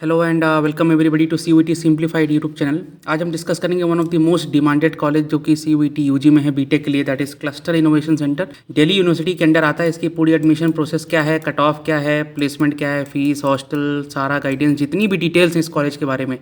Hello and welcome everybody to CUET simplified YouTube channel. आज हम discuss करेंगे one of the most demanded college जो कि CUET UG में है बीटेक के लिए, that is cluster innovation centre. Delhi University के अंडर आता है। इसकी पूरी एडमिशन प्रोसेस क्या है, कट ऑफ क्या है, प्लेसमेंट क्या है, फीस, हॉस्टल, सारा गाइडेंस, जितनी भी डिटेल्स हैं इस कॉलेज के बारे में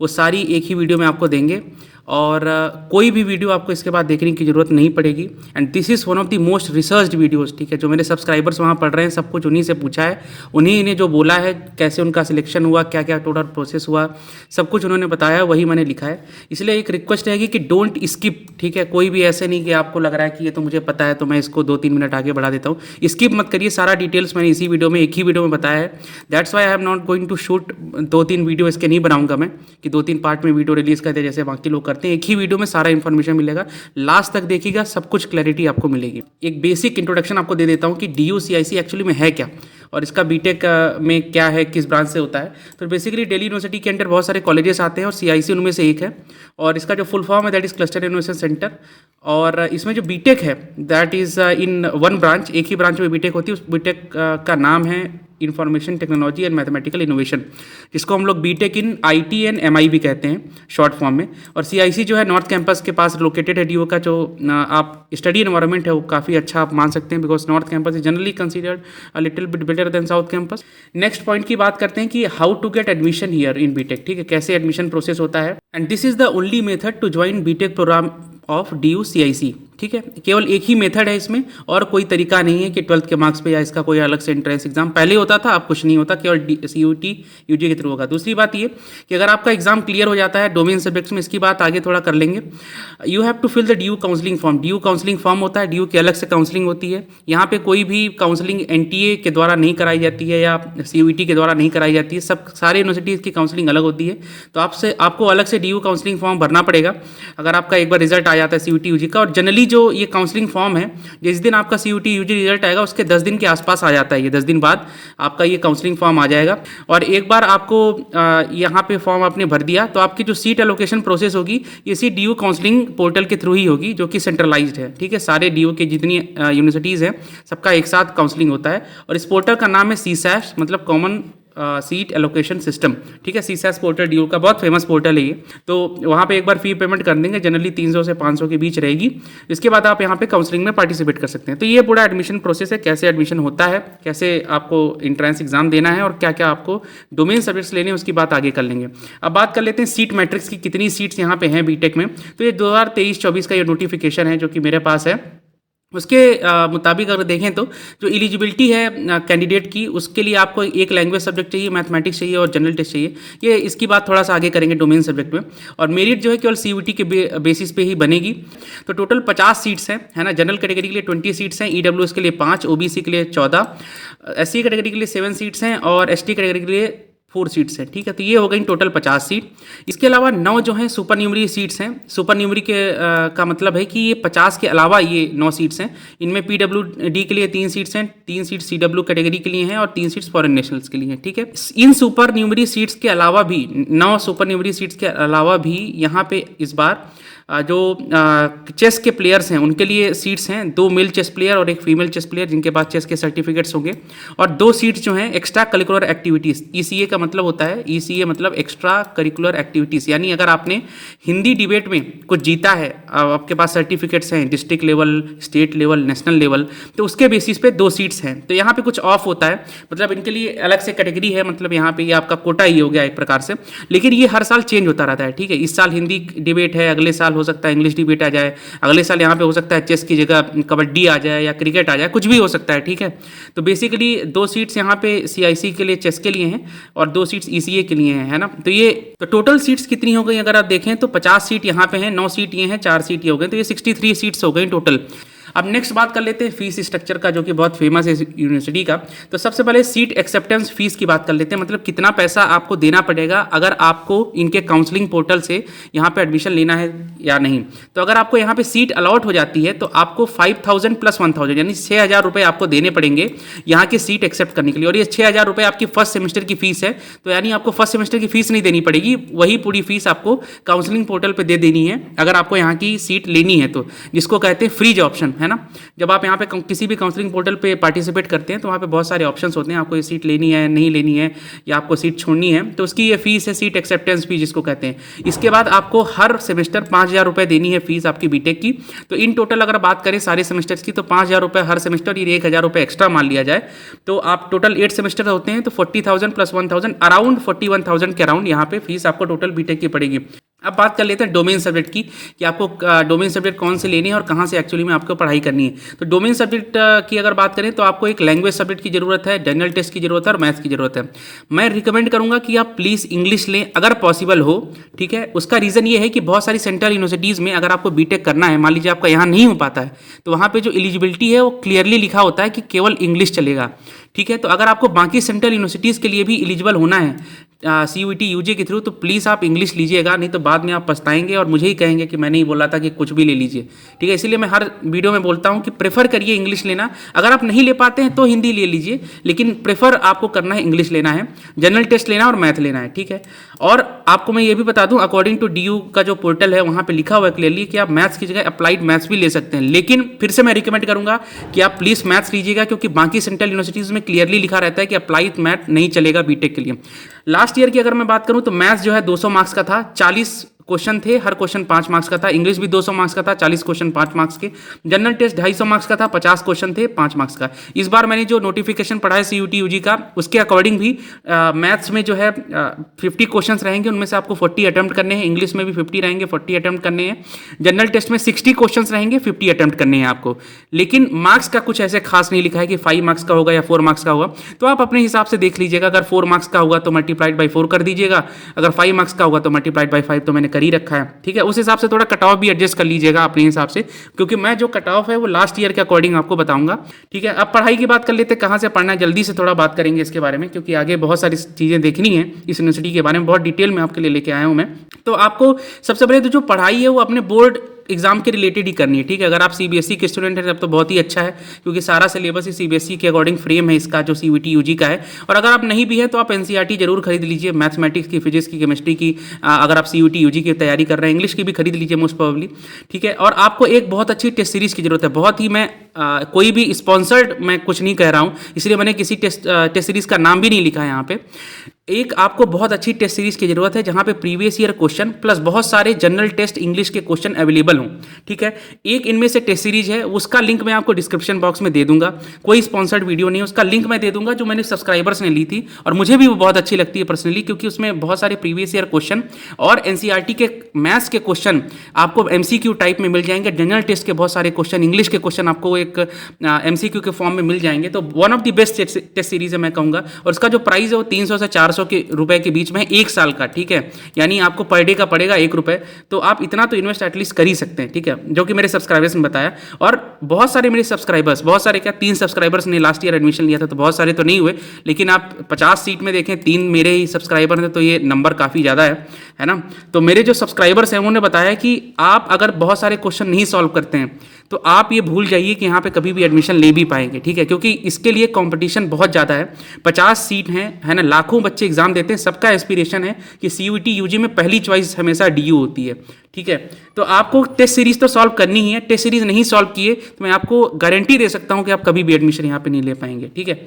वो सारी एक ही वीडियो में आपको देंगे और कोई भी वीडियो आपको इसके बाद देखने की ज़रूरत नहीं पड़ेगी। And this is one of the most researched videos, ठीक है। जो मेरे सब्सक्राइबर्स वहाँ पढ़ रहे हैं सब कुछ उन्हीं से पूछा है, उन्हीं ने जो बोला है, कैसे उनका सिलेक्शन हुआ, क्या क्या टोटल प्रोसेस हुआ, सब कुछ उन्होंने बताया, वही मैंने लिखा है। इसलिए एक रिक्वेस्ट रहेगी कि डोंट स्किप, ठीक है। कोई भी ऐसे नहीं कि आपको लग रहा है कि ये तो मुझे पता है तो मैं इसको 2-3 मिनट आगे बढ़ा देता हूँ। स्किप मत करिए, सारा डिटेल्स मैंने इसी वीडियो में, एक ही वीडियो में बताया है। That's why I am not going to shoot 2-3 video इसके नहीं बनाऊंगा मैं, कि 2-3 पार्ट में वीडियो रिलीज करते जैसे बाकी लोग करते हैं। एक ही वीडियो में सारा इन्फॉर्मेशन मिलेगा, लास्ट तक देखिएगा, सब कुछ क्लैरिटी आपको मिलेगी। एक बेसिक इंट्रोडक्शन आपको दे देता हूँ कि DUCIC एक्चुअली में है क्या और इसका बीटेक में क्या है, किस ब्रांच से होता है। तो बेसिकली दिल्ली यूनिवर्सिटी के अंदर बहुत सारे कॉलेजेस आते हैं और CIC उनमें से एक है। और इसका जो फुल फॉर्म है that is cluster innovation centre. और इसमें जो बीटेक है that is in one branch, एक ही ब्रांच में बीटेक होती है। उस बीटेक का नाम है information technology and mathematical innovation, जिसको हम लोग BTech in IT and MI भी कहते हैं शॉर्ट फॉर्म में। और CIC जो है नॉर्थ कैंपस के पास लोकेटेड है। DU का जो आप स्टडी एनवायरनमेंट है वो काफ़ी अच्छा आप मान सकते हैं, because north campus is generally considered a little bit better than south campus. Next point की बात करते हैं कि how to get admission here in B Tech, ठीक है, कैसे एडमिशन प्रोसेस होता है। And this is the only method to join B Tech program of DUCIC, ठीक है। केवल एक ही मेथड है इसमें और कोई तरीका नहीं है कि 12th के मार्क्स पे या इसका कोई अलग से एंट्रेंस एग्जाम पहले होता था, अब कुछ नहीं होता, केवल CUET UG के थ्रू होगा। दूसरी बात ये कि अगर आपका एग्जाम क्लियर हो जाता है डोमेन सब्जेक्ट्स में, इसकी बात आगे थोड़ा कर लेंगे, you have to fill the DU counselling form. DU counselling form होता है, DU की अलग से काउंसलिंग होती है। यहाँ पे कोई भी काउंसलिंग NTA के द्वारा नहीं कराई जाती है या CUET के द्वारा नहीं कराई जाती है, सब सारे यूनिवर्सिटीज़ की काउंसलिंग अलग होती है। तो आपको अलग से DU काउंसलिंग फॉर्म भरना पड़ेगा अगर आपका एक बार रिजल्ट आ जाता है CUET UG का। और जनरली जो ये काउंसलिंग फॉर्म है, जिस दिन आपका CUET UG रिजल्ट आएगा उसके 10 दिन के आसपास आ जाता है, ये 10 दिन बाद आपका ये काउंसलिंग फॉर्म आ जाएगा। और एक बार आपको यहाँ पे फॉर्म आपने भर दिया तो आपकी जो सीट एलोकेशन प्रोसेस होगी ये सीट DU काउंसलिंग पोर्टल के थ्रू ही होगी, जो कि सेंट्रलाइज्ड है, ठीक है। सारे DU के जितनी यूनिवर्सिटीज़ हैं सबका एक साथ काउंसलिंग होता है। और इस पोर्टल का नाम है CSAS, मतलब कॉमन सीट एलोकेशन सिस्टम, ठीक है। CSAS पोर्टल DU का बहुत फेमस पोर्टल है ये। तो वहाँ पे एक बार फी पेमेंट कर देंगे, जनरली 300 से 500 के बीच रहेगी। इसके बाद आप यहाँ पे काउंसलिंग में पार्टिसिपेट कर सकते हैं। तो ये पूरा एडमिशन प्रोसेस है, कैसे एडमिशन होता है, कैसे आपको इंट्रेंस एग्जाम देना है और क्या क्या आपको डोमेन सब्जेक्ट्स लेने हैं, उसकी बात आगे कर लेंगे। अब बात कर लेते हैं सीट मैट्रिक्स की, कितनी सीट्स यहाँ पे हैं बीटेक में। तो ये 2023-24 का ये नोटिफिकेशन है जो कि मेरे पास है। उसके मुताबिक अगर देखें तो जो एलिजिबिलिटी है कैंडिडेट की, उसके लिए आपको एक लैंग्वेज सब्जेक्ट चाहिए, मैथमेटिक्स चाहिए और जनरल टेस्ट चाहिए। ये इसकी बात थोड़ा सा आगे करेंगे डोमेन सब्जेक्ट में। और मेरिट जो है केवल CUET के बेसिस पे ही बनेगी। तो टोटल 50 सीट्स हैं, है ना। जनरल कैटेगरी के लिए 20 सीट्स हैं, EWS के लिए 5, OBC के लिए 14, SC कैटेगरी के लिए 7 सीट्स हैं और ST कैटेगरी के लिए 4 सीट्स हैं, ठीक है। तो ये हो गई टोटल 50 सीट। इसके अलावा 9 जो हैं सुपर न्यूमरी सीट्स हैं। सुपर न्यूमरी के का मतलब है कि ये 50 के अलावा ये 9 सीट्स हैं। इनमें PWD के लिए 3 सीट्स हैं, 3 सीट्स CW कैटेगरी के लिए हैं और 3 सीट्स फॉरेन नेशनल्स के लिए हैं, ठीक है। इन सुपर न्यूमरी सीट्स के अलावा भी 9 सुपर न्यूमरी सीट्स के अलावा भी यहाँ पे इस बार जो चेस के प्लेयर्स हैं उनके लिए सीट्स हैं, 2 मेल चेस प्लेयर और एक फीमेल चेस प्लेयर जिनके पास चेस के सर्टिफिकेट्स होंगे। और 2 सीट्स जो हैं एक्स्ट्रा करिकुलर एक्टिविटीज़, ECA का मतलब होता है, ECA मतलब एक्स्ट्रा करिकुलर एक्टिविटीज़, यानी अगर आपने हिंदी डिबेट में कुछ जीता है, आपके पास सर्टिफिकेट्स हैं district level, state level, national level, तो उसके बेसिस पे 2 सीट्स हैं। तो यहाँ पे कुछ ऑफ होता है, मतलब इनके लिए अलग से कैटेगरी है, मतलब यहाँ पे ये आपका कोटा ही हो गया एक प्रकार से। लेकिन ये हर साल चेंज होता रहता है, ठीक है। इस साल हिंदी डिबेट है, अगले साल हो सकता है इंग्लिश डिबेट आ जाए, अगले साल यहाँ पे हो सकता है चेस की जगह कबड्डी आ जाए या क्रिकेट आ जाए, कुछ भी हो सकता है, ठीक है। तो बेसिकली 2 सीट्स यहाँ पे CIC के लिए चेस के लिए हैं और 2 सीट्स ECA के लिए हैं, है ना। तो ये तो टोटल सीट्स कितनी हो गई अगर आप देखें तो 50 सीट यहाँ पे हैं, 9 सीट ये हैं, 4 सीट ये हो गए, तो ये 63 सीट्स हो गई टोटल। अब नेक्स्ट बात कर लेते हैं फीस स्ट्रक्चर का, जो कि बहुत फेमस है यूनिवर्सिटी का। तो सबसे पहले सीट एक्सेप्टेंस फीस की बात कर लेते हैं, मतलब कितना पैसा आपको देना पड़ेगा अगर आपको इनके काउंसलिंग पोर्टल से यहाँ पे एडमिशन लेना है या नहीं। तो अगर आपको यहाँ पे सीट अलॉट हो जाती है तो आपको 5000 + 1000 यानी 6000 रुपये आपको देने पड़ेंगे यहाँ की सीट एक्सेप्ट करने के लिए। और ये 6000 रुपये आपकी फर्स्ट सेमेस्टर की फीस है, तो यानी आपको फर्स्ट सेमेस्टर की फीस नहीं देनी पड़ेगी, वही पूरी फीस आपको काउंसलिंग पोर्टल पर दे देनी है अगर आपको यहाँ की सीट लेनी है, तो जिसको कहते हैं फ्रीज ऑप्शन। है ना। जब आप यहाँ पे किसी भी काउंसलिंग पोर्टल पे पार्टिसिपेट करते हैं तो वहाँ पे बहुत सारे ऑप्शंस होते हैं, आपको ये सीट लेनी है, नहीं लेनी है, या आपको सीट छोड़नी है, तो उसकी ये फीस है, सीट एक्सेप्टेंस फीस जिसको कहते हैं। इसके बाद आपको हर सेमेस्टर 5,000 रुपये देनी है फीस आपकी बीटेक की। तो इन टोटल अगर बात करें सारे सेमेस्टर्स की तो 5,000 रुपये हर सेमेस्टर, ये 1,000 रुपये एक्स्ट्रा मान लिया जाए तो आप टोटल 8 सेमेस्टर होते हैं तो 40,000 प्लस 1,000 अराउंड 41,000 के अराउंड यहाँ पे फीस आपको टोटल बीटेक की पड़ेगी। अब बात कर लेते हैं डोमेन सब्जेक्ट की कि आपको डोमेन सब्जेक्ट कौन से लेने हैं और कहाँ से एक्चुअली में आपको पढ़ाई करनी है। तो डोमेन सब्जेक्ट की अगर बात करें तो आपको एक लैंग्वेज सब्जेक्ट की जरूरत है, जनरल टेस्ट की जरूरत है और मैथ्स की जरूरत है। मैं रिकमेंड करूंगा कि आप प्लीज़ इंग्लिश लें अगर पॉसिबल हो, ठीक है। उसका रीज़न ये है कि बहुत सारी सेंट्रल यूनिवर्सिटीज़ में अगर आपको बीटेक करना है, मान लीजिए आपका यहाँ नहीं हो पाता है, तो वहाँ पर जो एलिजिबिलिटी है वो क्लियरली लिखा होता है कि केवल इंग्लिश चलेगा, ठीक है। तो अगर आपको बाकी सेंट्रल यूनिवर्सिटीज़ के लिए भी एलिजिबल होना है CUET UG के थ्रू, तो प्लीज़ आप इंग्लिश लीजिएगा, नहीं तो बाद में आप पछताएंगे और मुझे ही कहेंगे कि मैंने ही बोला था कि कुछ भी ले लीजिए, ठीक है। इसीलिए मैं हर वीडियो में बोलता हूं कि प्रेफर करिए इंग्लिश लेना। अगर आप नहीं ले पाते हैं तो हिंदी ले लीजिए, लेकिन प्रेफर आपको करना है इंग्लिश लेना है, जनरल टेस्ट लेना है और मैथ लेना है, ठीक है। और आपको मैं ये भी बता दूं, अकॉर्डिंग टू DU का जो पोर्टल है वहाँ पर लिखा हुआ है क्लियरली कि आप मैथ्स की जगह अप्लाइड मैथ्स भी ले सकते हैं। लेकिन फिर से मैं रिकमेंड करूंगा कि आप प्लीज़ मैथ्स लीजिएगा, क्योंकि बाकी सेंट्रल यूनिवर्सिटीज़ में क्लियरली लिखा रहता है कि अप्लाइड मैथ नहीं चलेगा बीटेक के लिए। लास्ट ईयर की अगर मैं बात करूं तो मैथ्स जो है 200 मार्क्स का था, 40 क्वेश्चन थे, हर क्वेश्चन 5 मार्क्स का था। इंग्लिश भी 200 मार्क्स का था, 40 क्वेश्चन 5 मार्क्स के। जनरल टेस्ट 250 मार्क्स का था, 50 क्वेश्चन थे 5 मार्क्स का। इस बार मैंने जो नोटिफिकेशन पढ़ा है CUET UG का, उसके अकॉर्डिंग भी मैथ्स में जो है 50 क्वेश्चन रहेंगे, उनमें से आपको 40 अटैम्प्ट करने हैं। इंग्लिश में भी 50 रहेंगे, 40 अटैम्प्ट करने हैं। जनरल टेस्ट में 60 क्वेश्चन रहेंगे, 50 अटैम्प्ट करने हैं आपको। लेकिन मार्क्स का कुछ ऐसे खास नहीं लिखा है कि 5 मार्क्स का होगा या 4 मार्क्स का होगा, तो आप अपने हिसाब से देख लीजिएगा। अगर 4 मार्क्स का होगा तो मल्टीप्लाइड बाई 4 कर दीजिएगा, अगर 5 मार्क्स का होगा तो मल्टीप्लाइड बाई 5 तो मैंने कर ही रखा है, ठीक है। उस हिसाब से थोड़ा कट ऑफ भी एडजस्ट कर लीजिएगा अपने हिसाब से, क्योंकि मैं जो कट ऑफ है वो लास्ट ईयर के अकॉर्डिंग आपको बताऊंगा, ठीक है। अब पढ़ाई की बात कर लेते हैं, कहाँ से पढ़ना है, जल्दी से थोड़ा बात करेंगे इसके बारे में, क्योंकि आगे बहुत सारी चीज़ें देखनी है इस यूनिवर्सिटी के बारे में, बहुत डिटेल में आपके लिए लेके आया हूँ मैं। तो आपको सबसे पहले तो जो पढ़ाई है वो अपने बोर्ड एग्जाम के रिलेटेड ही करनी है, ठीक है। अगर आप CBSE के स्टूडेंट हैं तब तो बहुत ही अच्छा है, क्योंकि सारा सिलेबस ही CBSE के अकॉर्डिंग फ्रेम है इसका जो CUET UG का है। और अगर आप नहीं भी हैं तो आप NCERT जरूर खरीद लीजिए, मैथमेटिक्स की, फिजिक्स की, केमिस्ट्री की। अगर आप CUET UG की तैयारी कर रहे हैं, इंग्लिश की भी खरीद लीजिए मोस्ट प्रोबेबली, ठीक है। और आपको एक बहुत अच्छी टेस्ट सीरीज की जरूरत है, बहुत ही। मैं कोई भी स्पॉन्सर्ड मैं कुछ नहीं कह रहा हूँ, इसलिए मैंने किसी टेस्ट सीरीज का नाम भी नहीं लिखा है यहाँ पे। एक आपको बहुत अच्छी टेस्ट सीरीज की जरूरत है जहां पे प्रीवियस ईयर क्वेश्चन प्लस बहुत सारे जनरल टेस्ट इंग्लिश के क्वेश्चन अवेलेबल हों, ठीक है। एक इनमें से टेस्ट सीरीज है, उसका लिंक मैं आपको डिस्क्रिप्शन बॉक्स में दे दूंगा। कोई स्पॉन्सर्ड वीडियो नहीं है, उसका लिंक मैं दे दूंगा, जो मैंने सब्सक्राइबर्स ने ली थी और मुझे भी वो बहुत अच्छी लगती है पर्सनली, क्योंकि उसमें बहुत सारे प्रीवियस ईयर क्वेश्चन और NCERT के मैथ्स के क्वेश्चन आपको MCQ टाइप में मिल जाएंगे। जनरल टेस्ट के बहुत सारे क्वेश्चन, इंग्लिश के क्वेश्चन आपको एक MCQ के फॉर्म में मिल जाएंगे। तो one of the best test series है मैं कहूँगा। और उसका जो प्राइस है वो 300 से 400 के रुपए के बीच में 1 साल का, ठीक है। यानी आपको पर डे का पड़ेगा 1 रुपये, तो आप इतना तो इन्वेस्ट एटलीस्ट कर ही सकते हैं, ठीक है, जो कि मेरे सब्सक्राइबर्स ने बताया। और बहुत सारे मेरे सब्सक्राइबर्स, बहुत सारे क्या 3 सब्सक्राइबर्स ने लास्ट ईयर एडमिशन लिया था, तो बहुत सारे तो नहीं हुए, लेकिन आप 50 सीट में देखें 3 मेरे ही सब्सक्राइबर हैं, तो ये नंबर काफ़ी ज़्यादा है ना। तो मेरे जो सब्सक्राइबर्स हैं उन्होंने बताया कि आप अगर बहुत सारे क्वेश्चन नहीं सॉल्व करते हैं तो आप ये भूल जाइए कि यहाँ पे कभी भी एडमिशन ले भी पाएंगे, ठीक है, क्योंकि इसके लिए कंपटीशन बहुत ज़्यादा है। 50 सीट हैं, है ना, लाखों बच्चे एग्जाम देते हैं, सबका एस्पिरेशन है कि CUET UG में पहली चॉइस हमेशा DU होती है, ठीक है। तो आपको टेस्ट सीरीज तो सॉल्व करनी ही है। टेस्ट सीरीज नहीं सॉल्व किए तो मैं आपको गारंटी दे सकता हूँ कि आप कभी भी एडमिशन यहाँ पे नहीं ले पाएंगे, ठीक है।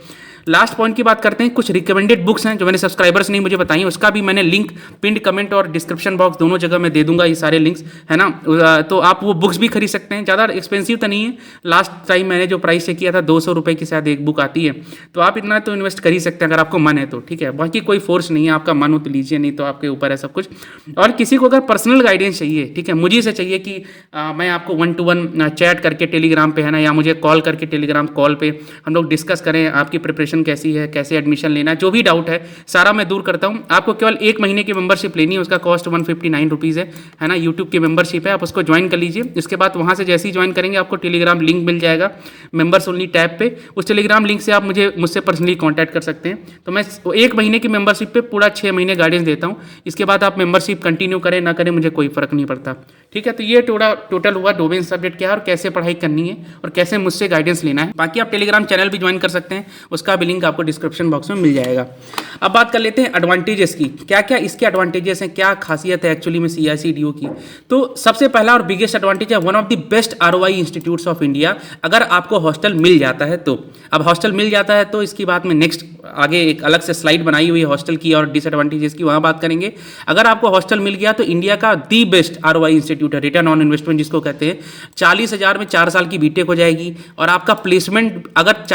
लास्ट पॉइंट की बात करते हैं, कुछ रिकमेंडेड बुक्स हैं जो मैंने सब्सक्राइबर्स ने मुझे बताई, उसका भी मैंने लिंक पिंड कमेंट और डिस्क्रिप्शन बॉक्स दोनों जगह मैं दे दूंगा, ये सारे लिंक्स, है ना। तो आप वो बुक्स भी खरीद सकते हैं, ज़्यादा एक्सपेंसिव तो नहीं है। लास्ट टाइम मैंने जो प्राइस चेक किया था 200 रुपये की शायद एक बुक आती है, तो आप इतना तो इन्वेस्ट कर ही सकते हैं अगर आपको मन है तो, ठीक है। बाकी कोई फोर्स नहीं है, आपका मन हो तो लीजिए, नहीं तो आपके ऊपर है सब कुछ। और किसी को अगर पर्सनल गाइडेंस चाहिए, ठीक है, मुझे से चाहिए कि मैं आपको 1-to-1 चैट करके टेलीग्राम पे, है ना, या मुझे कॉल करके टेलीग्राम कॉल पे हम लोग डिस्कस करें आपकी प्रिपरेशन कैसी है, कैसे एडमिशन लेना है, जो भी डाउट है सारा मैं दूर करता हूँ। आपको केवल 1 महीने की मेंबरशिप लेनी है, उसका कॉस्ट 159 रुपीज़ है ना। यूट्यूब की मेंबरशिप है, आप उसको ज्वाइन कर लीजिए। इसके बाद वहाँ से जैसे ही ज्वाइन करेंगे आपको टेलीग्राम लिंक मिल जाएगा मेंबर्स ओनली टैब पे। उस टेलीग्राम लिंक से आप मुझसे पर्सनली कॉन्टैक्ट कर सकते हैं। तो मैं 1 महीने की मेंबरशिप पे पूरा 6 महीने गाइडेंस देता हूँ। इसके बाद आप मेंबरशिप कंटिन्यू करें ना करें मुझे कोई फर्क नहीं पड़ता, ठीक है। तो ये टोटल हुआ डोमेन सब्जेक्ट क्या है और कैसे पढ़ाई करनी है और कैसे मुझसे गाइडेंस लेना है। बाकी आप टेलीग्राम चैनल भी ज्वाइन कर सकते हैं, उसका भी लिंक आपको डिस्क्रिप्शन बॉक्स में मिल जाएगा। अब बात कर लेते हैं एडवांटेजेस की, क्या क्या इसके एडवांटेजेस हैं, क्या खासियत है एक्चुअली में CICDU की। तो सबसे पहला और बिगेस्ट एडवांटेज है one of the best ROI institutes of India. अगर आपको हॉस्टल मिल जाता है तो, अब हॉस्टल मिल जाता है तो इसकी बात में नेक्स्ट आगे एक अलग से स्लाइड बनाई हुई है हॉस्टल की और डिसएडवांटेजेस की, वहाँ बात करेंगे। अगर आपको हॉस्टल मिल गया तो इंडिया का दी बेस्ट ROI इंस्टीट्यूट है, रिटर्न ऑन इन्वेस्टमेंट जिसको कहते हैं। 40,000 में 4 साल की बीटेक हो जाएगी और आपका प्लेसमेंट अगर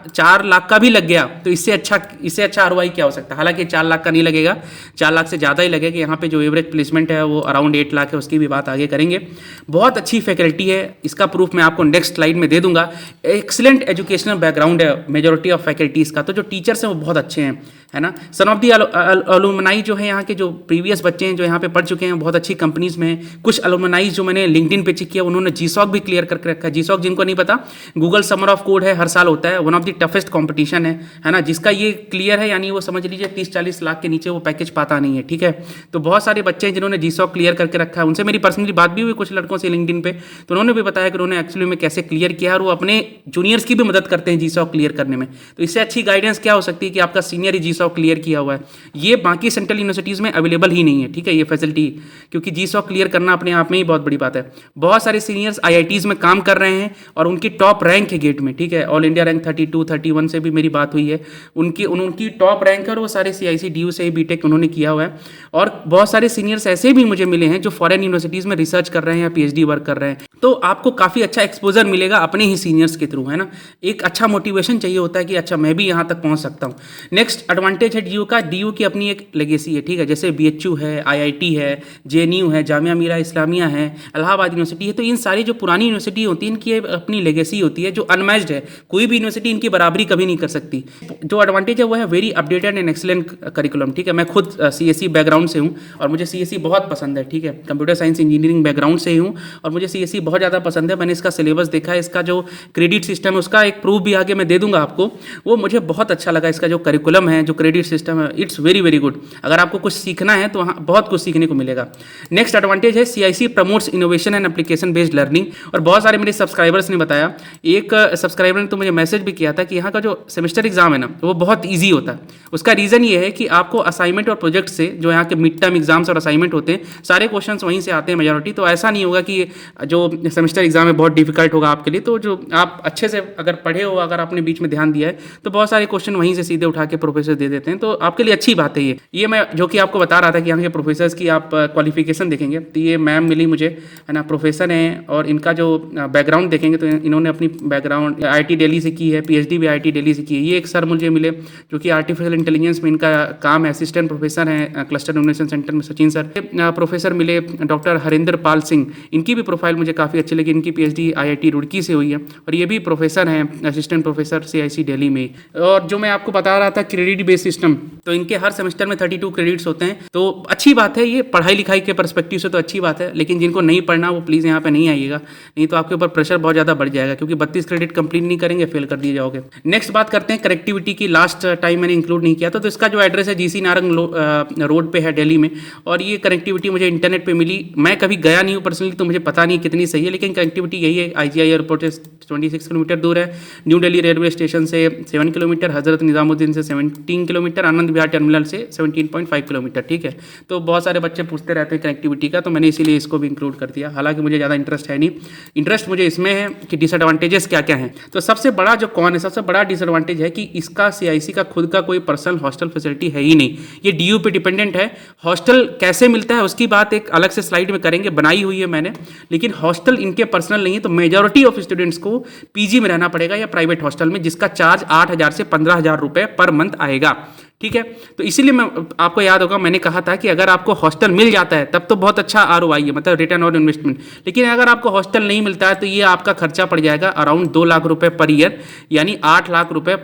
4 लाख का भी लग गया तो इससे अच्छा ROI क्या हो सकता है। हालांकि 4 लाख का नहीं लगेगा, 4 लाख से ज़्यादा ही लगेगा। यहाँ पे जो एवरेज प्लेसमेंट है वो अराउंड 8 लाख है, उसकी भी बात आगे करेंगे। बहुत अच्छी फैकल्टी है, इसका प्रूफ मैं आपको नेक्स्ट स्लाइड में दे दूंगा। एक्सीलेंट एजुकेशनल बैकग्राउंड है मेजॉरिटी ऑफ फैकल्टीज़ का, तो जो टीचर्स हैं वो बहुत अच्छे हैं, है ना। सन ऑफ दी अलुमनाई जो है यहाँ के, जो प्रीवियस बच्चे हैं जो यहाँ पे पढ़ चुके हैं बहुत अच्छी कंपनीज में हैं। कुछ अलुमनाई जो मैंने लिंक्डइन पे चेक किया उन्होंने GSOC भी क्लियर करके रखा है। GSOC जिनको नहीं पता, गूगल समर ऑफ कोड है, हर साल होता है, one of the toughest competition है ना। जिसका ये क्लियर है यानी वो समझ लीजिए 30-40 लाख के नीचे वो पैकेज पाता नहीं है, ठीक है। तो बहुत सारे बच्चे हैं जिन्होंने GSOC क्लियर करके रखा है, उनसे मेरी पर्सनली बात भी हुई कुछ लड़कों से लिंक्डइन पे, तो उन्होंने भी बताया कि उन्होंने एक्चुअली में कैसे क्लियर किया और वो अपने जूनियर्स की भी मदद करते हैं GSOC क्लियर करने में। तो इससे अच्छी गाइडेंस क्या हो सकती है कि आपका सीनियर ही GSOC क्लियर किया हुआ है। ये बाकी सेंट्रल यूनिवर्सिटीज़ में अवेलेबल ही नहीं है, ठीक है, ये फैसिलिटी, क्योंकि GSOC क्लियर करना अपने आप में ही बहुत बड़ी बात है। बहुत सारे सीनियर्स IITs में काम कर रहे हैं और उनकी टॉप रैंक है गेट में, ठीक है। ऑल इंडिया रैंक 32, 31 से भी मेरी बात हुई है, उनकी टॉप रैंक है और वो सारे CICDU से ही बीटेक उन्होंने किया हुआ है। और बहुत सारे सीनियर्स ऐसे भी मुझे मिले हैं जो फॉरेन यूनिवर्सिटीज़ में रिसर्च कर रहे हैं या PhD वर्क कर रहे हैं। तो आपको काफ़ी अच्छा एक्सपोजर मिलेगा अपने ही सीनियर्स के थ्रू, है ना। एक अच्छा मोटिवेशन चाहिए होता है कि अच्छा मैं भी यहाँ तक पहुँच सकता हूँ। नेक्स्ट एडवांटेज है DU का, DU की अपनी एक लेगेसी है, ठीक है। जैसे BHU है, IIT है, JNU है, जामिया मिलिया इस्लामिया है, इलाहाबाद यूनिवर्सिटी है, तो इन सारी जो पुरानी यूनिवर्सिटी होती है इनकी अपनी लेगेसी होती है जो अनमैच्ड है। कोई भी यूनिवर्सिटी इनकी बराबरी कभी नहीं कर सकती। जो एडवांटेज है वो है very updated and excellent curriculum, ठीक है। मैं खुद CSE बैकग्राउंड से हूँ और मुझे CSE बहुत पसंद है, ठीक है। कंप्यूटर साइंस इंजीनियरिंग बैकग्राउंड से ही हूँ और मुझे CSE बहुत ज़्यादा पसंद है। मैंने इसका सिलेबस देखा है, इसका जो क्रेडिट सिस्टम है उसका एक प्रूफ भी आगे मैं दे दूंगा आपको, वो मुझे बहुत अच्छा लगा। इसका जो करिकुलम है, जो क्रेडिट सिस्टम है, इट्स वेरी वेरी गुड। अगर आपको कुछ सीखना है तो वहाँ बहुत कुछ सीखने को मिलेगा। नेक्स्ट एडवांटेज है CIC promotes innovation and application based learning. और बहुत सारे मेरे सब्सक्राइबर्स ने बताया, एक सब्सक्राइबर ने तो मुझे मैसेज भी किया था कि यहाँ का जो सेमेस्टर एग्जाम है ना वो बहुत ईजी होता है। उसका रीज़न ये है कि आपको असाइनमेंट और प्रोजेक्ट से, जो यहाँ के मिड टर्म एग्जाम्स और असाइनमेंट होते हैं, सारे क्वेश्चन वहीं से आते हैं मेजॉरिटी। तो ऐसा नहीं होगा कि जो सेमेस्टर एग्जाम है बहुत डिफिकल्ट होगा आपके लिए। तो जो आप अच्छे से अगर पढ़े हो, अगर आपने बीच में ध्यान दिया है, तो बहुत सारे क्वेश्चन वहीं से सीधे उठा के प्रोफेसर दे देते हैं। तो आपके लिए अच्छी बात है ये मैं जो कि आपको बता रहा था कि यहाँ के प्रोफेसर्स की आप क्वालिफिकेशन देखेंगे तो ये मैम मिली मुझे, है ना, प्रोफेसर हैं। और इनका जो बैकग्राउंड देखेंगे तो इन्होंने अपनी बैकग्राउंड IIT दिल्ली से की है, PhD भी IIT दिल्ली से की है। ये एक सर मुझे मिले जो कि आर्टिफिशियल इंटेलिजेंस में इनका काम है, असिस्टेंट प्रोफेसर हैं क्लस्टर इनोवेशन सेंटर में, सचिन सर। प्रोफेसर मिले डॉक्टर हरिंदर पाल सिंह, इनकी भी प्रोफाइल मुझे काफ़ी अच्छी लगी। इनकी PhD IIT रुड़की से हुई है और ये भी प्रोफेसर हैं, असिस्टेंट प्रोफेसर CIC दिल्ली में। और जो मैं आपको बता रहा था क्रेडिट बेस्ड सिस्टम, तो इनके हर सेमेस्टर में 32 क्रेडिट्स होते हैं। तो अच्छी बात है, ये पढ़ाई लिखाई के पर्सपेक्टिव से तो अच्छी बात है। लेकिन जिनको नहीं पढ़ना वो प्लीज़ यहाँ पे नहीं आइएगा, नहीं तो आपके ऊपर प्रेशर बहुत ज़्यादा बढ़ जाएगा, क्योंकि 32 क्रेडिट कंप्लीट नहीं करेंगे फेल कर दिए जाओगे। नेक्स्ट बात करते हैं कनेक्टिविटी की। लास्ट टाइम मैंने इंक्लूड नहीं किया था, तो इसका जो एड्रेस है GC नारंग रोड पे है दिल्ली में। और ये कनेक्टिविटी मुझे इंटरनेट पे मिली, मैं कभी गया नहीं हूँ पर्सनली, तो मुझे पता नहीं कितनी सही है, लेकिन कनेक्टिविटी यही है। IGI एयरपोर्ट से 26 किलोमीटर दूर है, न्यू दिल्ली रेलवे स्टेशन से 7 किलोमीटर, हजरत निजामुद्दीन से 17 किलोमीटर, आनंद विहार टर्मिनल से 17.5 किलोमीटर, ठीक है। तो बहुत सारे बच्चे पूछते रहते हैं कनेक्टिविटी का, तो मैंने इसीलिए इसको भी इंक्लूड कर दिया। हालांकि मुझे ज़्यादा इंटरेस्ट है नहीं, इंटरेस्ट मुझे इसमें है कि डिसएडवांटेजेस क्या क्या हैं। तो सबसे बड़ा जो कौन है, सबसे बड़ा डिसएडवांटेज है कि इसका CIC का खुद का कोई पर्सनल हॉस्टल फैसिलिटी है ही नहीं, ये DU पे डिपेंडेंट है। हॉस्टल कैसे मिलता है उसकी बात एक अलग से स्लाइड में करेंगे, बनाई हुई है मैंने, लेकिन हॉस्टल इनके पर्सनल नहीं है। तो मेजॉरिटी ऑफ स्टूडेंट्स को PG में रहना पड़ेगा या प्राइवेट हॉस्टल में, जिसका चार्ज 8,000 से 15,000 रुपये पर मंथ आएगा, ठीक है। तो इसीलिए मैं आपको याद होगा मैंने कहा था कि अगर आपको हॉस्टल मिल जाता है तब तो बहुत अच्छा ROI है, मतलब रिटर्न ऑन इन्वेस्टमेंट। लेकिन अगर आपको हॉस्टल नहीं मिलता है तो ये आपका खर्चा पड़ जाएगा अराउंड 2 लाख रुपए पर ईयर, यानी 8 लाख रुपए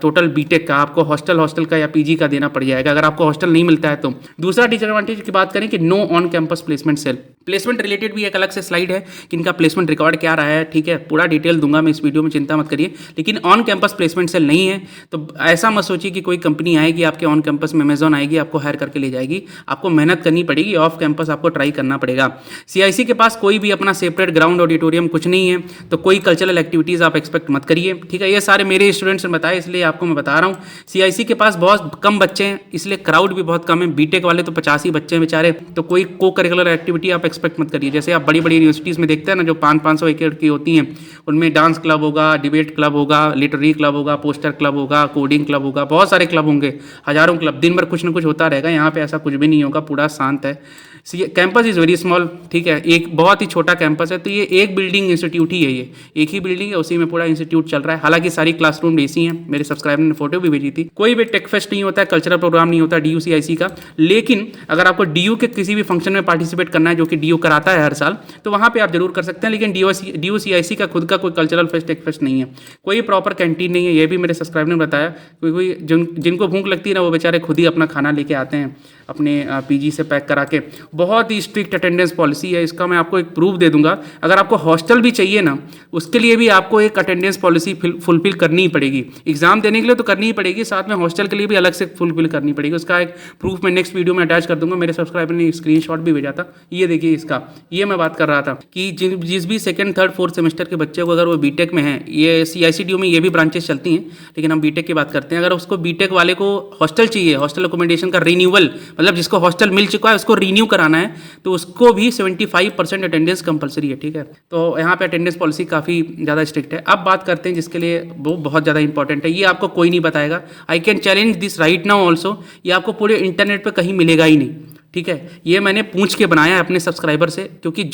टोटल बीटेक का आपको हॉस्टल का या PG का देना पड़ जाएगा अगर आपको हॉस्टल नहीं मिलता है तो। दूसरा डिसएडवांटेज की बात करें कि no on campus placement cell. Placement related भी एक अलग से स्लाइड है कि इनका प्लेसमेंट रिकॉर्ड क्या रहा है, ठीक है, पूरा डिटेल दूंगा मैं इस वीडियो में, चिंता मत करिए। लेकिन ऑन कैंपस प्लेसमेंट सेल नहीं है, तो ऐसा मत सोचिए कि कोई कंपनी आएगी आपके ऑन कैंपस में, अमेजॉन आएगी आपको हायर करके ले जाएगी। आपको मेहनत करनी पड़ेगी, ऑफ कैंपस आपको ट्राई करना पड़ेगा। CIC के पास कोई भी अपना सेपरेट ग्राउंड ऑडिटोरियम कुछ नहीं है, तो कोई कल्चरल एक्टिविटीज़ आप एक्सपेक्ट मत करिए, ठीक है। ये सारे मेरे स्टूडेंट्स ने बताया है, इसलिए आपको मैं बता रहा हूँ। CIC के पास बहुत कम बच्चे हैं, इसलिए क्राउड भी बहुत कम है। बीटेक वाले तो 50 ही बच्चे हैं बेचारे, तो कोई को करिकुलर एक्टिविटी आप एक्सपेक्ट मत करिए। जैसे आप बड़ी बड़ी यूनिवर्सिटीज़ में देखते हैं ना, जो 500-500 एकड़ की होती हैं, उनमें डांस क्लब होगा, डिबेट क्लब होगा, लिटरेरी क्लब होगा, पोस्टर क्लब होगा, कोडिंग क्लब होगा, बहुत सारे क्लब होंगे, हज़ारों क्लब, दिन भर कुछ ना कुछ होता रहेगा। यहाँ पे ऐसा कुछ भी नहीं होगा, पूरा शांत है। कैंपस इज़ वेरी स्मॉल, ठीक है, एक बहुत ही छोटा कैंपस है। तो ये एक बिल्डिंग इंस्टीट्यूट ही है, ये एक ही बिल्डिंग है, उसी में पूरा इंस्टीट्यूट चल रहा है। हालांकि सारी क्लासरूम एसी हैं, मेरे सब्सक्राइबर ने फोटो भी भेजी थी। कोई भी टेक फेस्ट नहीं होता है, कल्चरल प्रोग्राम नहीं होता DU CIC का। लेकिन अगर आपको DU के किसी भी फंक्शन में पार्टिसिपेट करना है, जो कि DU कराता है हर साल, तो वहाँ पर आप जरूर कर सकते हैं। लेकिन DU CIC का खुद का कोई कल्चरल फेस्ट, टेक फेस्ट नहीं है, कोई प्रॉपर कैंटीन नहीं है, ये भी मेरे सब्सक्राइबर ने बताया। कोई जिनको भूख लगती है ना, वो बेचारे खुद ही अपना खाना लेके आते हैं अपने PG से पैक करा के। बहुत ही स्ट्रिक्ट अटेंडेंस पॉलिसी है, इसका मैं आपको एक प्रूफ दे दूंगा। अगर आपको हॉस्टल भी चाहिए ना, उसके लिए भी आपको एक अटेंडेंस पॉलिसी फुलफिल करनी ही पड़ेगी। एग्जाम देने के लिए तो करनी ही पड़ेगी, साथ में हॉस्टल के लिए भी अलग से फुलफिल करनी पड़ेगी। उसका एक प्रूफ मैं नेक्स्ट वीडियो में अटैच कर दूंगा। मेरे सब्सक्राइबर ने स्क्रीनशॉट भी भेजा था, ये देखिए इसका। ये मैं बात कर रहा था कि जिस भी सेकंड, थर्ड, फोर्थ सेमेस्टर के बच्चे को, अगर वो बीटेक में है, ये CIC DU में ये भी ब्रांचेस चलती हैं, लेकिन हम बीटेक की बात करते हैं। अगर उसको बीटेक वाले को हॉस्टल चाहिए, हॉस्टल अकोमोडेशन का रिन्यूअल, मतलब जिसको हॉस्टल मिल चुका है उसको रिन्यू कराना है, तो उसको भी 75% अटेंडेंस कंपलसरी है, ठीक है। तो यहाँ पे अटेंडेंस पॉलिसी काफ़ी ज़्यादा स्ट्रिक्ट है। अब बात करते हैं जिसके लिए वो बहुत ज़्यादा इंपॉर्टेंट है, ये आपको कोई नहीं बताएगा। I can challenge this right now also, ये आपको पूरे इंटरनेट पर कहीं मिलेगा ही नहीं, ठीक है। ये मैंने पूछ के बनाया है अपने सब्सक्राइबर से, क्योंकि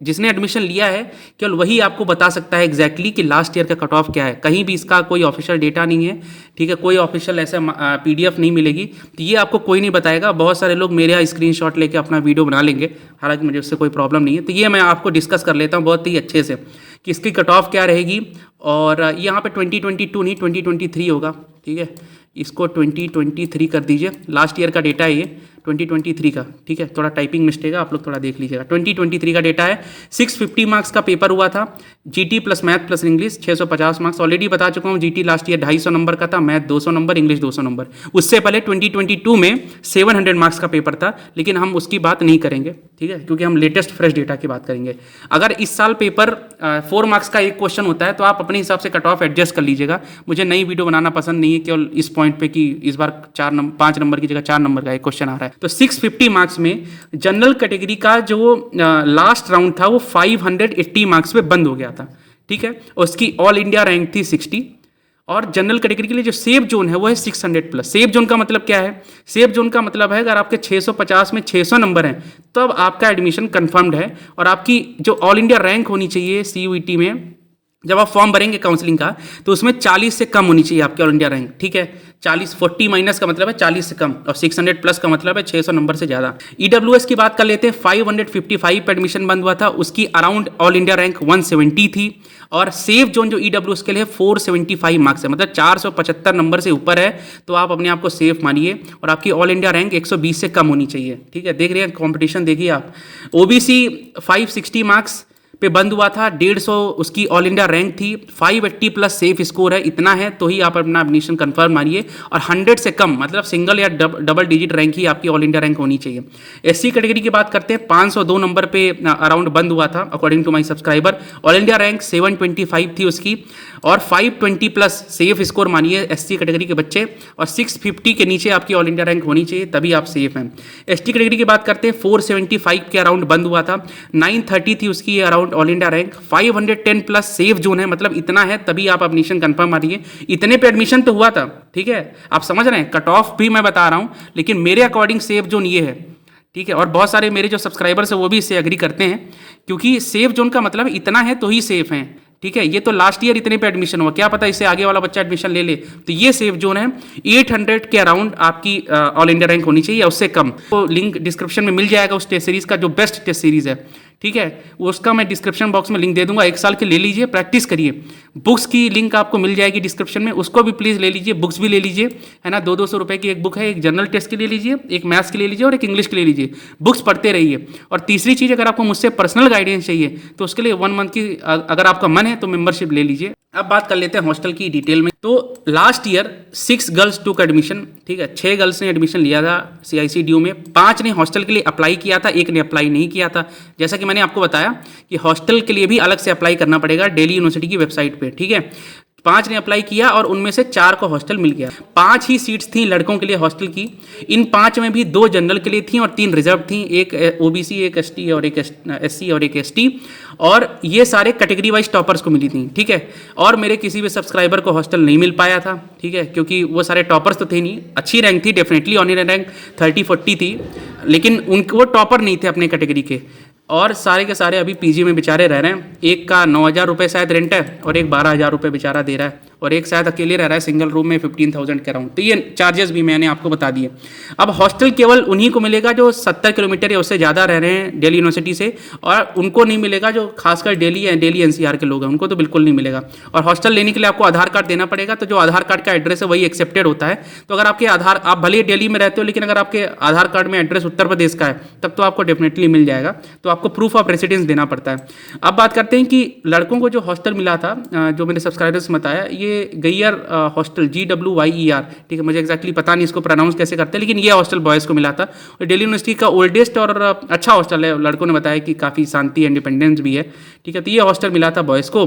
जिसने एडमिशन लिया है केवल वही आपको बता सकता है एग्जैक्टली कि लास्ट ईयर का कट ऑफ क्या है। कहीं भी इसका कोई ऑफिशियल डेटा नहीं है, ठीक है, कोई ऑफिशियल ऐसा PDF नहीं मिलेगी, तो ये आपको कोई नहीं बताएगा। बहुत सारे लोग मेरे यहाँ स्क्रीनशॉट लेके अपना वीडियो बना लेंगे, हालांकि मुझे उससे कोई प्रॉब्लम नहीं है। तो ये मैं आपको डिस्कस कर लेता हूँ बहुत ही अच्छे से कि इसकी कट ऑफ क्या रहेगी। और यहाँ पे 2022 नहीं 2023 होगा, ठीक है। इसको 2023 कर दीजिए, लास्ट ईयर का डेटा है ये 2023 का, ठीक है। थोड़ा टाइपिंग मिस्टेक है, आप लोग थोड़ा देख लीजिएगा। 2023 का डेटा है। 650 मार्क्स का पेपर हुआ था, GT plus math plus English 650 marks. Already बता चुका हूँ, GT लास्ट ईयर 250 नंबर का था, मैथ 200 नंबर, इंग्लिश 200 नंबर। उससे पहले 2022 में 700 मार्क्स का पेपर था, लेकिन हम उसकी बात नहीं करेंगे, ठीक है, क्योंकि हम लेटेस्ट फ्रेश डेटा की बात करेंगे। अगर इस साल पेपर 4 मार्क्स का एक क्वेश्चन होता है, तो आप अपने हिसाब से कट ऑफ एडजस्ट कर लीजिएगा। मुझे नई वीडियो बनाना पसंद नहीं है केवल इस पॉइंट पे कि इस बार 5 नंबर की जगह 4 नंबर का एक क्वेश्चन आ रहा है। तो 650 मार्क्स में जनरल कैटेगरी का जो लास्ट राउंड था वो 580 मार्क्स पे बंद हो गया था, ठीक है। उसकी ऑल इंडिया रैंक थी 60, और जनरल कैटेगरी के लिए जो सेफ जोन है वो है 600 प्लस। सेफ जोन का मतलब क्या है? सेफ जोन का मतलब है अगर आपके 650 में 600 नंबर हैं तब आपका एडमिशन कंफर्म्ड है, और आपकी जो ऑल इंडिया रैंक होनी चाहिए CUET में, जब आप फॉर्म भरेंगे काउंसलिंग का, तो उसमें 40 से कम होनी चाहिए आपकी ऑल इंडिया रैंक, ठीक है। 40 माइनस का मतलब है 40 से कम, और 600 प्लस का मतलब है 600 नंबर से ज़्यादा। EWS की बात कर लेते हैं, 555 पे एडमिशन बंद हुआ था, उसकी अराउंड ऑल इंडिया रैंक 170 थी, और सेफ जोन जो EWS के लिए 475 मार्क्स है, मतलब 475 नंबर से ऊपर है तो आप अपने आप को सेफ मानिए, और आपकी ऑल इंडिया रैंक 120 से कम होनी चाहिए, ठीक है। देख रहे हैं कॉम्पिटिशन, देखिए आप। OBC 560 मार्क्स पे बंद हुआ था, 150 उसकी ऑल इंडिया रैंक थी, 580 प्लस सेफ स्कोर है, इतना है तो ही आप अपना एडमिशन कंफर्म मानिए, और 100 से कम मतलब सिंगल या डबल डिजिट रैंक ही आपकी ऑल इंडिया रैंक होनी चाहिए। SC कैटेगरी की बात करते हैं, 502 नंबर पे अराउंड बंद हुआ था according to my subscriber. All India rank 725 थी उसकी, और 520 प्लस सेफ स्कोर मानिए SC कैटेगरी के बच्चे, और 650 के नीचे आपकी ऑल इंडिया रैंक होनी चाहिए, तभी आप सेफ हैं। ST कैटेगरी की बात करते हैं, 475 के अराउंड बंद हुआ था, 930 थी उसकी around all India rank, 510 plus safe zone है, मतलब इतना है तभी आप एडमिशन कंफर्म मानिए। इतने पे एडमिशन तो हुआ था, ठीक है, आप समझ रहे हैं। कट ऑफ भी मैं बता रहा हूं, लेकिन मेरे अकॉर्डिंग सेफ जोन ये है, ठीक है। और बहुत सारे मेरे जो सब्सक्राइबर्स हैं वो भी इससे एग्री करते हैं, क्योंकि सेफ जोन का मतलब इतना है तो ही सेफ हैं, ठीक है। ये तो लास्ट ईयर इतने पे एडमिशन हुआ, क्या पता इससे आगे वाला बच्चा एडमिशन ले ले, तो ये सेफ जोन है। 800 के अराउंड आपकी ऑल इंडिया रैंक होनी चाहिए या उससे कम। तो लिंक डिस्क्रिप्शन में मिल जाएगा उस टेस्ट सीरीज का, जो बेस्ट टेस्ट सीरीज है, ठीक है, उसका मैं डिस्क्रिप्शन बॉक्स में लिंक दे दूंगा। 1 साल के ले लीजिए, प्रैक्टिस करिए। बुक्स की लिंक आपको मिल जाएगी डिस्क्रिप्शन में, उसको भी प्लीज़ ले लीजिए, बुक्स भी ले लीजिए, है ना। 200 रुपये की एक बुक है, एक जनरल टेस्ट की ले लीजिए, एक मैथ्स की ले लीजिए, और एक इंग्लिश की ले लीजिए। बुक्स पढ़ते रहिए। और तीसरी चीज़, अगर आपको मुझसे पर्सनल गाइडेंस चाहिए तो उसके लिए 1 मंथ की अगर आपका मन है तो मेंबरशिप ले लीजिए। अब बात कर लेते हैं हॉस्टल की डिटेल में। तो लास्ट ईयर 6 गर्ल्स टूक एडमिशन, ठीक है, 6 गर्ल्स ने एडमिशन लिया था CIC DU में, 5 ने हॉस्टल के लिए अप्लाई किया था, 1 ने अप्लाई नहीं किया था। जैसा कि मैंने आपको बताया कि हॉस्टल के लिए भी अलग से अप्लाई करना पड़ेगा दिल्ली यूनिवर्सिटी की वेबसाइट पे, ठीक है। 5 ने अप्लाई किया और उनमें से 4 को हॉस्टल मिल गया। 5 ही सीट्स थी लड़कों के लिए हॉस्टल की। इन 5 में भी 2 जनरल के लिए थी और 3 रिजर्व थी, एक ओबीसी, एक एसटी और एक एससी और एक एसटी। और ये सारे कैटेगरी वाइज टॉपर्स को मिली थी, ठीक है। और मेरे किसी भी सब्सक्राइबर को हॉस्टल नहीं मिल पाया था, ठीक है, क्योंकि वो सारे टॉपर्स तो थे नहीं। अच्छी रैंक थी, डेफिनेटली ऑनर रैंक 30-40 थी, लेकिन वो टॉपर नहीं थे अपने कैटेगरी के। और सारे के सारे अभी पीजी में बेचारे रह रहे हैं। एक का 9,000 रुपये शायद रेंट है और एक 12,000 रुपये बेचारा दे रहा है, और एक शायद अकेले रह रहा है सिंगल रूम में 15,000 के अराउंड। तो ये चार्जेस भी मैंने आपको बता दिए। अब हॉस्टल केवल उन्हीं को मिलेगा जो 70 किलोमीटर या उससे ज़्यादा रह रहे हैं दिल्ली यूनिवर्सिटी से, और उनको नहीं मिलेगा जो खासकर दिल्ली एनसीआर के लोग हैं, उनको तो बिल्कुल नहीं मिलेगा। और हॉस्टल लेने के लिए आपको आधार कार्ड देना पड़ेगा, तो जो आधार कार्ड का एड्रेस है वही एक्सेप्टेड होता है। तो अगर आपके आप भले ही दिल्ली में रहते हो, लेकिन अगर आपके आधार कार्ड में एड्रेस उत्तर प्रदेश का है तब तो आपको डेफिनेटली मिल जाएगा। तो आपको प्रूफ ऑफ रेसिडेंस देना पड़ता है। अब बात करते हैं कि लड़कों को जो हॉस्टल मिला था, जो मेरे सब्सक्राइबर्स ने बताया, ये गैयर हॉस्टल GWYER, ठीक है, मुझे एक्जैक्टली पता नहीं इसको प्रोनाउंस कैसे करते हैं, लेकिन ये हॉस्टल बॉयज़ को मिला था। और दिल्ली यूनिवर्सिटी का ओल्डेस्ट और अच्छा हॉस्टल है। लड़कों ने बताया कि काफ़ी शांति इंडिपेंडेंस भी है, ठीक है। तो ये हॉस्टल मिला था बॉयज़ को,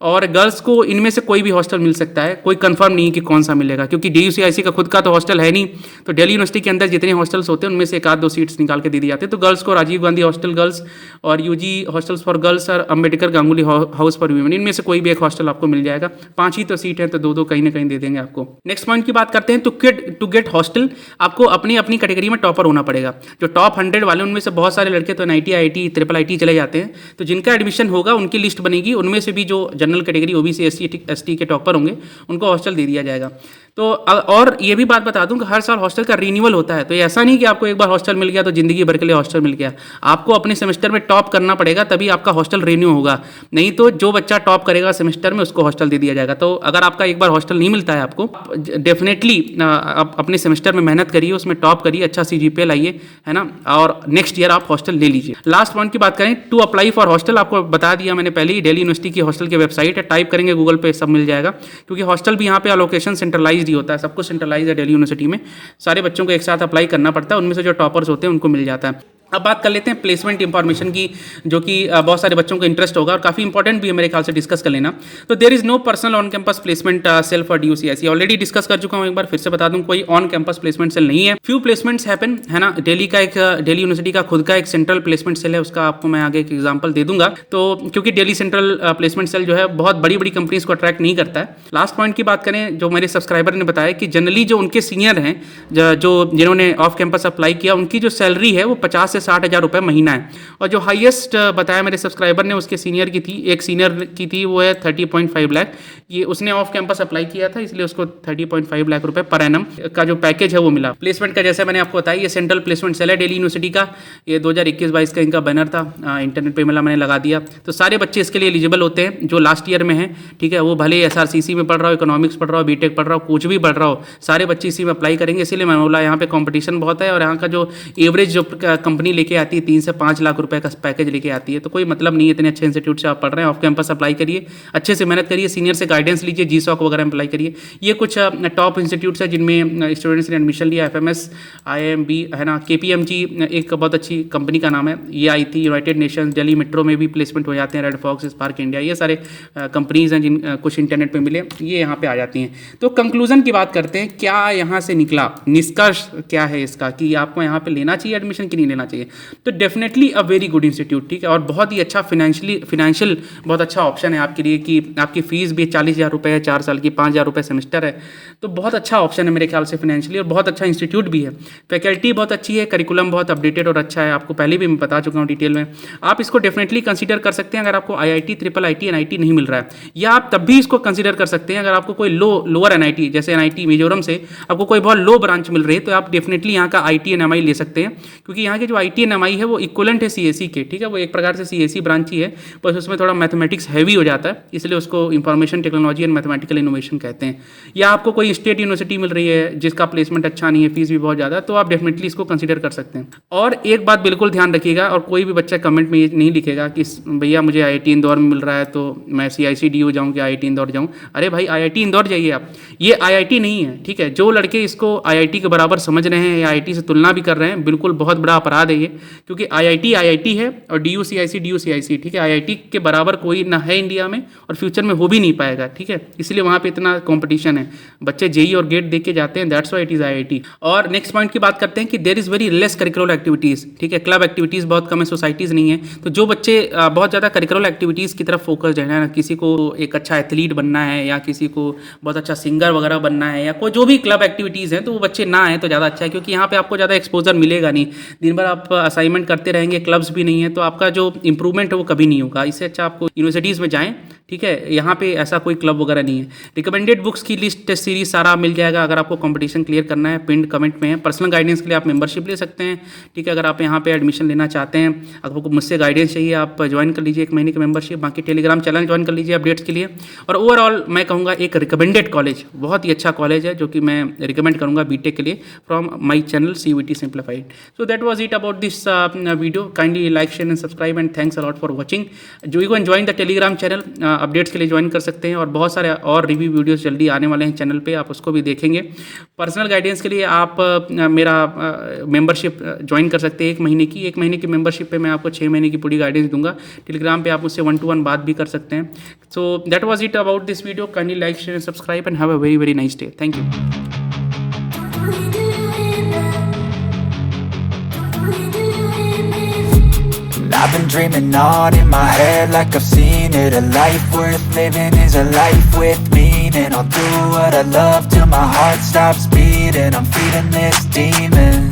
और गर्ल्स को इनमें से कोई भी हॉस्टल मिल सकता है। कोई कंफर्म नहीं है कि कौन सा मिलेगा, क्योंकि DUCIC का खुद का तो हॉस्टल है नहीं। तो दिल्ली यूनिवर्सिटी के अंदर जितने हॉस्टल्स होते हैं उनमें से 1-2 सीट्स निकाल के दे दी जाती है। तो गर्ल्स को राजीव गांधी हॉस्टल गर्ल्स और UG हॉस्टल्स फॉर गर्ल्स और Ambedkar Ganguly house for women, इनमें से कोई भी एक हॉस्टल आपको मिल जाएगा। 5 ही तो सीट है, तो 2-2 कहीं ना कहीं दे देंगे आपको। नेक्स्ट पॉइंट की बात करते हैं। टू गेट हॉस्टल आपको अपनी अपनी कैटेगरी में टॉपर होना पड़ेगा। जो टॉप 100 वाले उनमें से बहुत सारे लड़के तो NIT, IIT, IIIT चले जाते हैं। तो जिनका एडमिशन होगा उनकी लिस्ट बनेगी, उनमें से भी जो जनरल कैटेगरी OBC, ST के टॉपर होंगे उनको हॉस्टल दे दिया जाएगा। तो और ये भी बात बता दूं कि हर साल हॉस्टल का रिन्यूअल होता है। तो ऐसा नहीं कि आपको एक बार हॉस्टल मिल गया तो जिंदगी भर के लिए हॉस्टल मिल गया। आपको अपने सेमेस्टर में टॉप करना पड़ेगा, तभी आपका हॉस्टल रिन्यू होगा। नहीं तो जो बच्चा टॉप करेगा सेमेस्टर में उसको हॉस्टल दे दिया जाएगा। तो अगर आपका एक बार हॉस्टल नहीं मिलता है आपको, डेफिनेटली आप अपने सेमेस्टर में मेहनत करिए, उसमें टॉप करिए, अच्छा CGPA लाइए, है ना, और नेक्स्ट ईयर आप हॉस्टल ले लीजिए। लास्ट पॉइंट की बात करें, टू अप्लाई फॉर हॉस्टल, आपको बता दिया मैंने पहले ही, दिल्ली यूनिवर्सिटी की हॉस्टल की वेबसाइट है, टाइप करेंगे गूगल पे सब मिल जाएगा। क्योंकि हॉस्टल भी यहाँ पे अलोकेशन सेंट्रलाइज्ड ही होता है, सब कुछ सेंट्रलाइज है दिल्ली यूनिवर्सिटी में। सारे बच्चों को एक साथ अप्लाई करना पड़ता है, उनमें से जो टॉपर्स होते हैं उनको मिल जाता है। अब बात कर लेते हैं प्लेसमेंट इंफॉर्मेशन की, जो कि बहुत सारे बच्चों को इंटरेस्ट होगा और काफ़ी इंपॉर्टेंट भी है मेरे ख्याल से डिस्कस कर लेना। तो there is no personal on campus placement cell for DUCIC, already discuss कर चुका हूँ, एक बार फिर से बता दूं, कोई ऑन कैंपस प्लेसमेंट सेल नहीं है। फ्यू प्लेसमेंट्स हैपन, है ना। दिल्ली यूनिवर्सिटी का खुद का एक सेंट्रल प्लेसमेंट सेल है, उसका आपको मैं आगे एक एग्जाम्पल दे दूंगा। तो क्योंकि दिल्ली सेंट्रल प्लेसमेंट सेल जो है बहुत बड़ी बड़ी कंपनीज को अट्रैक्ट नहीं करता है। लास्ट पॉइंट की बात करें, जो मेरे सब्सक्राइबर ने बताया कि जनरली जो उनके सीनियर हैं, जो जिन्होंने ऑफ कैंपस अप्लाई किया, उनकी जो सैलरी है वो 50 से 60 हज़ार रुपये महीना है। और जो हाईएस्ट बताया मेरे सब्सक्राइबर ने, उसके सीनियर की थी, एक सीनियर की थी, वो है 30.5 लाख। ये उसने ऑफ कैंपस अप्लाई किया था, इसलिए उसको 30.5 लाख रुपए पर एनम का जो पैकेज है वो मिला। प्लेसमेंट का जैसे मैंने आपको बताया, ये सेंट्रल प्लेसमेंट सेल है दिल्ली यूनिवर्सिटी का। ये 2021-22 का इनका बैनर था, इंटरनेट पे मिला, मैंने लगा दिया। तो सारे बच्चे इसके लिए एलिजिबल होते हैं जो लास्ट ईयर में हैं, ठीक है। वो भले SRCC में पढ़ रहा हो, इकोनॉमिक्स पढ़ रहा हो, BTech पढ़ रहा हो, कुछ भी पढ़ रहा हो, सारे बच्चे इसी में अप्लाई करेंगे। इसीलिए मैं बोला यहाँ पे कॉम्पिटिशन बहुत है, और यहाँ का जो एवरेज जो कंपनी लेके आती है 3 से 5 लाख रुपए का पैकेज लेके आती है। तो कोई मतलब नहीं है, इतने अच्छे इंस्टीट्यूट से आप पढ़ रहे हैं, ऑफ कैंपस अप्लाई करिए, अच्छे से मेहनत करिए, सीनियर से गाइडेंस लीजिए, GSOC वगैरह में अप्लाई करिए। ये कुछ टॉप इंस्टीट्यूट्स है जिनमें स्टूडेंट्स ने एडमिशन लिया। FMS, IIMB, है ना, KPMG एक बहुत अच्छी कंपनी का नाम है, ये आई थी। यूनाइटेड नेशंस, दिल्ली मेट्रो में भी प्लेसमेंट हो जाते हैं, रेड फॉक्स, स्पार्क इंडिया, ये सारे कंपनीज हैं जिन कुछ इंटरनेट पे मिले, ये यहाँ पे आ जाती हैं। तो कंक्लूजन की बात करते हैं, क्या यहाँ से निकला, निष्कर्ष क्या है इसका, कि आपको यहाँ पे लेना चाहिए एडमिशन कि नहीं लेना चाहिए। तो definitely a very good institute, ठीक है, और बहुत ही अच्छा फिनेंशियल बहुत अच्छा ऑप्शन है आपके लिए, कि आपकी फीस भी 40,000 रुपये है 4 साल की, 5,000 रुपये सेमेस्टर है। तो बहुत अच्छा ऑप्शन है मेरे ख्याल से फिनेंशियली, और बहुत अच्छा इंस्टीट्यूट भी है। फैकल्टी बहुत अच्छी है, करिकुलम बहुत अपडेटेड और अच्छा है, आपको पहले भी मैं बता चुका हूँ डिटेल में। आप इसको डेफिनेटली कंसीडर कर सकते हैं अगर आपको IIT, IIIT, NIT नहीं मिल रहा है, या आप तब भी इसको कंसीडर कर सकते हैं अगर आपको कोई लोअर NIT, जैसे NIT मिजोरम से आपको कोई बहुत लो ब्रांच मिल रही है, तो आप डेफिनेटली यहाँ का ITNMI ले सकते हैं। क्योंकि यहाँ के जो ITNMI है वो इक्वलेंट है CSE के, ठीक है, वो एक प्रकार से CSE ब्रांच ही है, बस उसमें थोड़ा मैथमेटिक्स हैवी हो जाता है, इसलिए उसको information technology and mathematical innovation कहते हैं। या आपको कोई स्टेट यूनिवर्सिटी मिल रही है जिसका प्लेसमेंट अच्छा नहीं है, फीस भी बहुत ज़्यादा, तो आप डेफिनेटली इसको कंसीडर कर सकते हैं। और एक बात बिल्कुल ध्यान रखिएगा, और कोई भी बच्चा कमेंट में ये नहीं लिखेगा कि भैया मुझे IIT इंदौर में मिल रहा है तो मैं CICDU जाऊँ कि IIT इंदौर जाऊँ। अरे भाई IIT इंदौर जाइए आप, ये IIT नहीं है, ठीक है। जो लड़के इसको IIT के बराबर समझ रहे हैं या IIT से तुलना भी कर रहे हैं, बिल्कुल बहुत बड़ा अपराध है। रही है, क्योंकि IIT है और DUCIC, ठीक है। IIT के बराबर कोई ना है इंडिया में और फ्यूचर में हो भी नहीं पाएगा, ठीक है। इसलिए वहाँ पे इतना कंपटीशन है, बच्चे जेई और गेट दे के जाते हैं, that's why it is IIT। और नेक्स्ट पॉइंट की बात करते हैं कि there is very less curricular activities, ठीक है। क्लब एक्टिविटीज़ बहुत कम है, सोसाइटीज़ नहीं है, तो जो बच्चे बहुत ज़्यादा करिकुलर एक्टिविटीज़ की तरफ फोकस्ड है ना, किसी को एक अच्छा एथलीट बनना है या किसी को बहुत अच्छा सिंगर वगैरह बनना है या कोई जो भी क्लब एक्टिविटीज़ हैं, तो वो बच्चे ना आए तो ज़्यादा अच्छा है, क्योंकि यहाँ पे आपको ज़्यादा एक्सपोजर मिलेगा नहीं। दिन भर आप असाइनमेंट करते रहेंगे, क्लब्स भी नहीं है, तो आपका जो इंप्रूवमेंट है वो कभी नहीं होगा। इससे अच्छा आपको यूनिवर्सिटीज़ में जाएँ, ठीक है। यहाँ पे ऐसा कोई क्लब वगैरह नहीं है। रिकमेंडेड बुक्स की लिस्ट, टेस्ट सीरीज सारा मिल जाएगा अगर आपको कंपटीशन क्लियर करना है, पिन कमेंट में है। पर्सनल गाइडेंस के लिए आप मेंबरशिप ले सकते हैं, ठीक है। अगर आप यहाँ पे एडमिशन लेना चाहते हैं, अगर आपको मुझसे गाइडेंस चाहिए, आप ज्वाइन कर लीजिए 1 महीने की मेंबरशिप। बाकी टेलीग्राम चैनल ज्वाइन कर लीजिए अपडेट्स के लिए। और ओवरऑल मैं कहूँगा एक रिकमेंडेड कॉलेज, बहुत ही अच्छा कॉलेज है जो कि मैं रिकमेंड करूँगा बीटेक के लिए from my channel CUET simplified. So that was it about this video. Kindly like, share and subscribe and thanks a lot for watching. जो you can join the Telegram channel, updates के लिए join कर सकते हैं और बहुत सारे और रिव्यू वीडियोस जल्दी आने वाले हैं चैनल पे, आप उसको भी देखेंगे। पर्सनल गाइडेंस के लिए आप मेरा मेंबरशिप ज्वाइन कर सकते हैं 1 महीने की। 1 महीने की मेंबरशिप पे मैं आपको 6 महीने की पूरी गाइडेंस दूंगा। टेलीग्राम पे आप मुझसे 1-to-1 बात भी कर सकते हैं। सो that was it about this video. Kindly like, share and subscribe and have a very very nice day. Thank you. I've been dreaming on in my head like I've seen it. A life worth living is a life with meaning. I'll do what I love till my heart stops beating. I'm feeding this demon.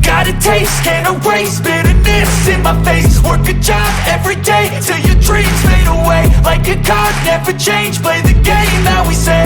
Got a taste, can't erase bitterness in my face. Work a job every day till your dreams fade away. Like a card, never change, play the game that we say.